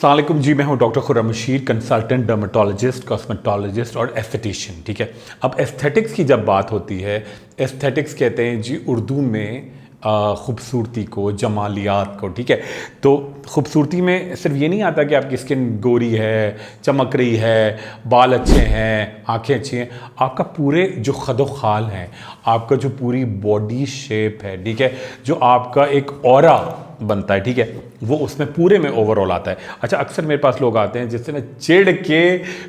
अस्सलाम वालेकुम जी, मैं हूं doctor Khurram Rashid, consultant dermatologist, cosmetologist और एस्थेटिशियन। ठीक है, अब एस्थेटिक्स की जब बात होती है, एस्थेटिक्स कहते हैं जी उर्दू में ख़ूबसूरती को, जमालियात को। ठीक है, तो ख़ूबसूरती में सिर्फ ये नहीं आता कि आपकी स्किन गोरी है, चमक रही है, बाल अच्छे हैं, आंखें अच्छी हैं, आपका पूरे जो खदो खाल हैं, आपका जो पूरी बॉडी शेप है, ठीक है, जो आपका एक ऑरा बनता है, ठीक है, वो उसमें पूरे में ओवरऑल आता है। अच्छा, अक्सर मेरे पास लोग आते हैं जिससे मैं चिढ़ के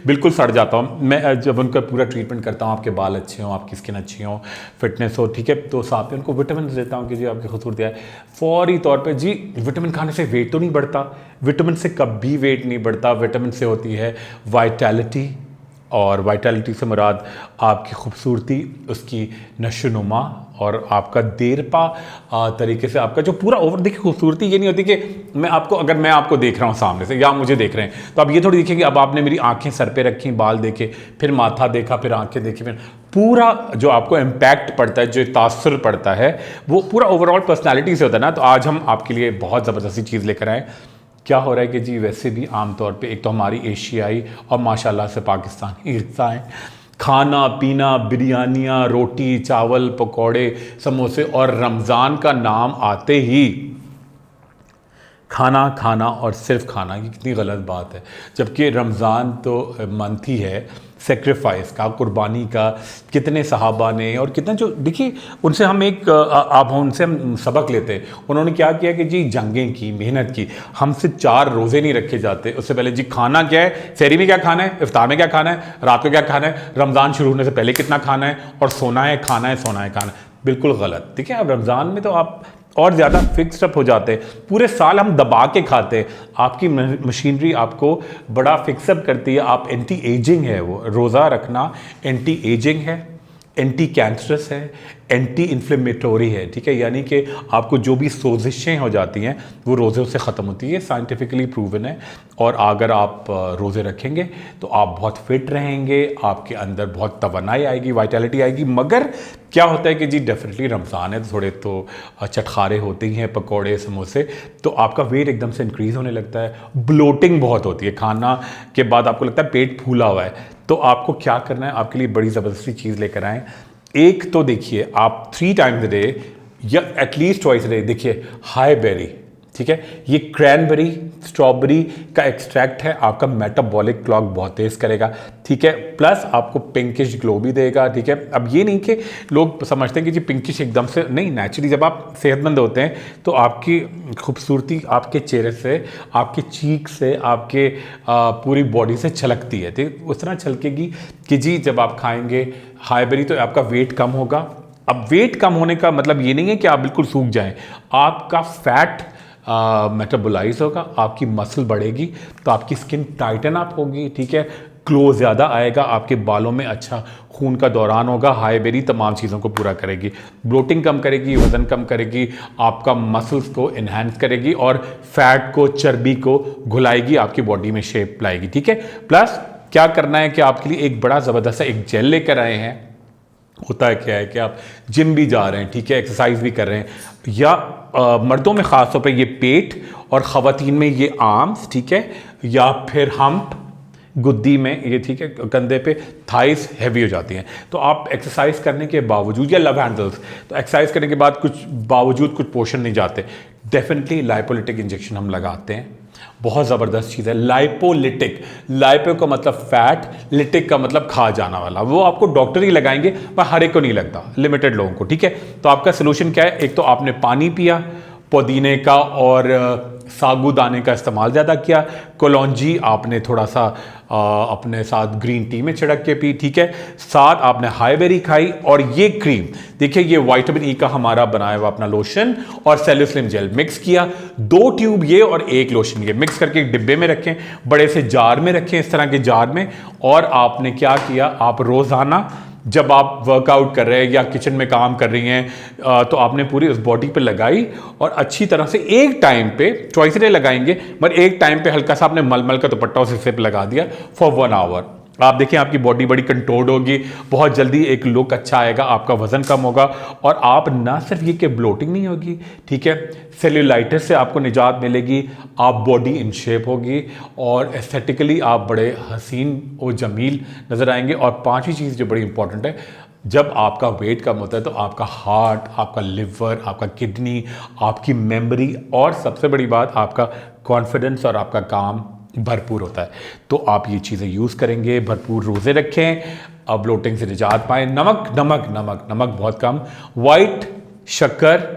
बिल्कुल सड़ जाता हूँ। मैं जब उनका पूरा ट्रीटमेंट करता हूँ, आपके बाल अच्छे हों, आपकी स्किन अच्छी हो, फिटनेस हो, ठीक है, तो साथ में उनको विटामिन देता हूँ कि जी आपकी खूबसूरती है। फौरी तौर पे जी विटामिन खाने से वेट तो नहीं बढ़ता, विटामिन से कभी वेट नहीं बढ़ता। विटामिन से होती है वाइटैलिटी, और वाइटैलिटी से मुराद आपकी खूबसूरती, उसकी नशोनुमा और आपका देरपा तरीके से आपका जो पूरा ओवर। देखिए, खूबसूरती ये नहीं होती कि अगर मैं आपको देख रहा हूँ सामने से या मुझे देख रहे हैं, तो अब ये थोड़ी देखिए कि अब आपने मेरी आंखें सर पे रखी, बाल देखे, फिर माथा देखा, फिर आंखें देखी, फिर पूरा जो आपको इम्पैक्ट पड़ता है, जो तासुर पड़ता है, वो पूरा ओवरऑल पर्सनैलिटी से होता है ना। तो आज हम आपके लिए बहुत ज़बरदस्ती चीज़ लेकर आए। क्या हो रहा है कि जी वैसे भी आमतौर पे एक तो हमारी एशियाई और माशाल्लाह से पाकिस्तानी ग़िज़ाएँ, खाना पीना, बिरयानियाँ, रोटी चावल, पकौड़े, समोसे, और रमज़ान का नाम आते ही खाना खाना और सिर्फ खाना, ये कितनी गलत बात है। जबकि रमज़ान तो मंथ ही है सेक्रीफाइस का, कुर्बानी का। कितने सहाबा ने और कितना जो, देखिए उनसे हम उनसे हम सबक लेते हैं। उन्होंने क्या किया कि जी जंगें की, मेहनत की। हमसे 4 रोज़े नहीं रखे जाते। उससे पहले जी खाना क्या है, सहरी में क्या खाना है, इफ्तार में क्या खाना है, रात को क्या खाना है, रमज़ान शुरू होने से पहले कितना खाना है, और सोना है, खाना है, सोना है, खाना है। बिल्कुल गलत। ठीक है, अब रमज़ान में तो आप और ज़्यादा फिक्स्ड अप हो जाते हैं। पूरे साल हम दबा के खाते हैं, आपकी मशीनरी आपको बड़ा फिक्सअप करती है। आप एंटी एजिंग है, वो रोज़ा रखना एंटी एजिंग है, एंटी कैंसरस है, एंटी इन्फ्लेमेटोरी है। ठीक है, यानी कि आपको जो भी सोजिशें हो जाती हैं वो रोज़ों से ख़त्म होती है, साइंटिफिकली प्रूवन है। और अगर आप रोज़े रखेंगे तो आप बहुत फिट रहेंगे, आपके अंदर बहुत तवन्नाई आएगी, वाइटैलिटी आएगी। मगर क्या होता है कि जी डेफिनेटली रमज़ान है तो थोड़े तो चटखारे होते ही हैं, पकौड़े समोसे, तो आपका वेट एकदम से इंक्रीज़ होने लगता है। ब्लोटिंग बहुत होती है, खाना के बाद आपको लगता है पेट फूला हुआ है। तो आपको क्या करना है, आपके लिए बड़ी ज़बरदस्ती चीज़ लेकर आएँ। एक तो देखिए, आप 3 टाइम्स डे या एटलीस्ट ट्वाइस डे देखिए हाई बेरी। ठीक है, ये क्रैनबेरी स्ट्रॉबेरी का एक्सट्रैक्ट है, आपका मेटाबॉलिक क्लॉक बहुत तेज़ करेगा। ठीक है, प्लस आपको पिंकिश ग्लो भी देगा। ठीक है, अब ये नहीं कि लोग समझते हैं कि जी पिंकिश एकदम से नहीं, नेचुरली जब आप सेहतमंद होते हैं तो आपकी खूबसूरती आपके चेहरे से, आपके चीक से, आपके पूरी बॉडी से छलकती है। ठीक, उस तरह छलकेगी कि जी जब आप खाएंगे हाई बेरी तो आपका वेट कम होगा। अब वेट कम होने का मतलब ये नहीं है कि आप बिल्कुल सूख जाएं, आपका फैट मेटाबोलाइज होगा, आपकी मसल बढ़ेगी, तो आपकी स्किन टाइटन अप होगी। ठीक है, ग्लो ज़्यादा आएगा, आपके बालों में अच्छा खून का दौरान होगा। हाई बेरी तमाम चीज़ों को पूरा करेगी, ब्लोटिंग कम करेगी, वज़न कम करेगी, आपका मसल्स को इन्हांस करेगी, और फैट को, चर्बी को घुलाएगी, आपकी बॉडी में शेप लाएगी। ठीक है, प्लस क्या करना है कि आपके लिए एक बड़ा ज़बरदस्त एक जेल लेकर आए हैं। होता है क्या है कि आप जिम भी जा रहे हैं, ठीक है, एक्सरसाइज भी कर रहे हैं, या मर्दों में ख़ास तौर पे ये पेट, और ख़वातीन में ये आर्म्स, ठीक है, या फिर हम्प गुद्दी में ये, ठीक है, कंधे पे थाइस हैवी हो जाती हैं। तो आप एक्सरसाइज करने के बावजूद, या लव हैंडल्स, तो एक्सरसाइज करने के बाद कुछ पोर्शन नहीं जाते, डेफिनेटली लाइपोलिटिक इंजेक्शन हम लगाते हैं। बहुत ज़बरदस्त चीज़ है लाइपोलिटिक। लाइपो का मतलब फैट, लिटिक का मतलब खा जाना वाला। वो आपको डॉक्टर ही लगाएंगे, पर हर एक को नहीं लगता, लिमिटेड लोगों को। ठीक है, तो आपका सोल्यूशन क्या है, एक तो आपने पानी पिया, पुदीने का और साबूदाने का इस्तेमाल ज़्यादा किया, कलौंजी आपने थोड़ा सा अपने साथ ग्रीन टी में छिड़क के पी। ठीक है, साथ आपने हाई बेरी खाई, और ये क्रीम देखिए, ये विटामिन ई का हमारा बनाया हुआ अपना लोशन और सेल्यूस्लिम जेल मिक्स किया, 2 ट्यूब ये और 1 लोशन ये मिक्स करके एक डिब्बे में रखें, बड़े से जार में रखें, इस तरह के जार में। और आपने क्या किया, आप रोज़ाना जब आप वर्कआउट कर रहे हैं या किचन में काम कर रही हैं, तो आपने पूरी उस बॉडी पे लगाई, और अच्छी तरह से एक टाइम पे, ट्वाइस डे लगाएंगे, पर एक टाइम पे हल्का सा आपने मलमल का दुपट्टा उस हिस्से पे लगा दिया फॉर 1 आवर। आप देखिए आपकी बॉडी बड़ी कंट्रोल्ड होगी, बहुत जल्दी एक लुक अच्छा आएगा, आपका वजन कम होगा, और आप ना सिर्फ ये कि ब्लोटिंग नहीं होगी, ठीक है, सेल्यूलाइटिस से आपको निजात मिलेगी, आप बॉडी इन शेप होगी और एस्थेटिकली आप बड़े हसीन और जमील नज़र आएंगे। और पांचवी चीज़ जो बड़ी इंपॉर्टेंट है, जब आपका वेट कम होता है तो आपका हार्ट, आपका लिवर, आपका किडनी, आपकी मेमोरी और सबसे बड़ी बात आपका कॉन्फिडेंस और आपका काम भरपूर होता है। तो आप ये चीज़ें यूज़ करेंगे, भरपूर रोज़े रखें, अब ब्लोटिंग से निजात पाएँ। नमक नमक नमक नमक बहुत कम, वाइट शक्कर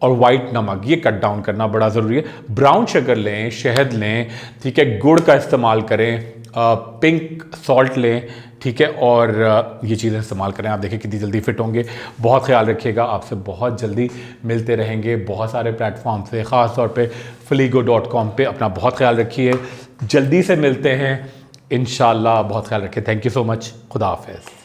और वाइट नमक ये कट डाउन करना बड़ा ज़रूरी है। ब्राउन शक्कर लें, शहद लें, ठीक है, गुड़ का इस्तेमाल करें, पिंक सॉल्ट लें, ठीक है, और ये चीज़ें इस्तेमाल करें। आप देखिए कितनी जल्दी फिट होंगे। बहुत ख्याल रखिएगा, आपसे बहुत जल्दी मिलते रहेंगे बहुत सारे प्लेटफॉर्म से, ख़ास तौर पे fligo.com पे। अपना बहुत ख्याल रखिए, जल्दी से मिलते हैं इंशाल्लाह। बहुत ख्याल रखिए। Thank you so much. खुदा हाफिज़।